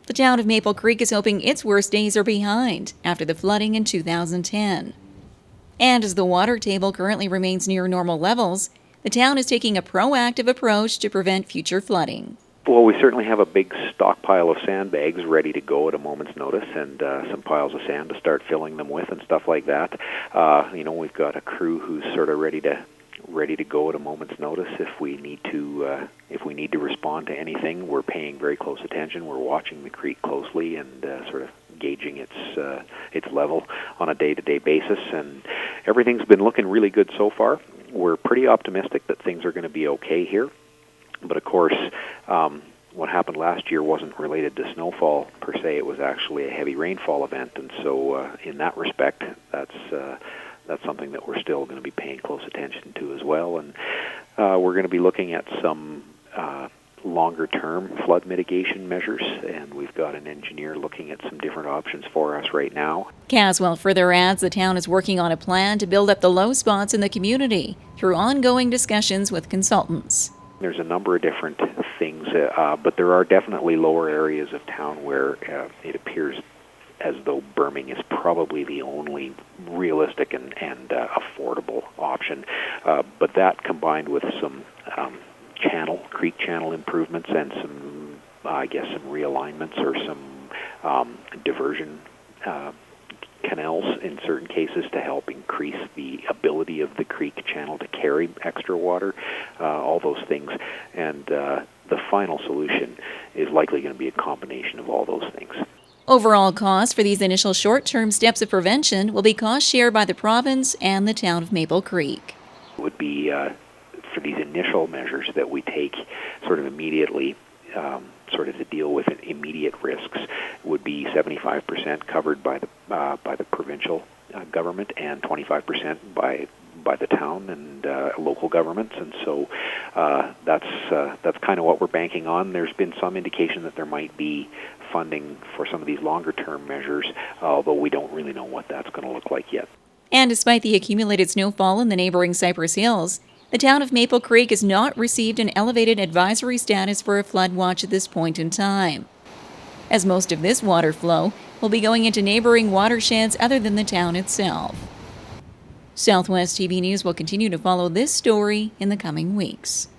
The town of Maple Creek is hoping its worst days are behind after the flooding in 2010. And as the water table currently remains near normal levels, the town is taking a proactive approach to prevent future flooding. Well, we certainly have a big stockpile of sandbags ready to go at a moment's notice, and some piles of sand to start filling them with and stuff like that. We've got a crew who's sort of ready to go at a moment's notice if we need to respond to anything. We're paying very close attention. We're watching the creek closely and sort of gauging its level on a day-to-day basis, and everything's been looking really good so far. We're pretty optimistic that things are going to be okay here. But of course, what happened last year wasn't related to snowfall per se. It was actually a heavy rainfall event, and so in that respect, that's something that we're still going to be paying close attention to as well. And we're going to be looking at some longer-term flood mitigation measures, and we've got an engineer looking at some different options for us right now. Caswell further adds the town is working on a plan to build up the low spots in the community through ongoing discussions with consultants. There's a number of different things, but there are definitely lower areas of town where it appears as though berming is probably the only realistic and affordable option. But that combined with some creek channel improvements and some realignments or some diversion canals in certain cases to help increase the ability of the creek channel to carry extra water, all those things. And the final solution is likely going to be a combination of all those things. Overall costs for these initial short-term steps of prevention will be cost shared by the province and the town of Maple Creek. It would be for these initial measures that we take sort of immediately, sort of to deal with immediate risks, would be 75% covered by the provincial government and 25% by the town and local governments, and so that's kind of what we're banking on. There's been some indication that there might be funding for some of these longer-term measures, although we don't really know what that's going to look like yet. And despite the accumulated snowfall in the neighboring Cypress Hills, the town of Maple Creek has not received an elevated advisory status for a flood watch at this point in time, as most of this water flow will be going into neighboring watersheds other than the town itself. Southwest TV News will continue to follow this story in the coming weeks.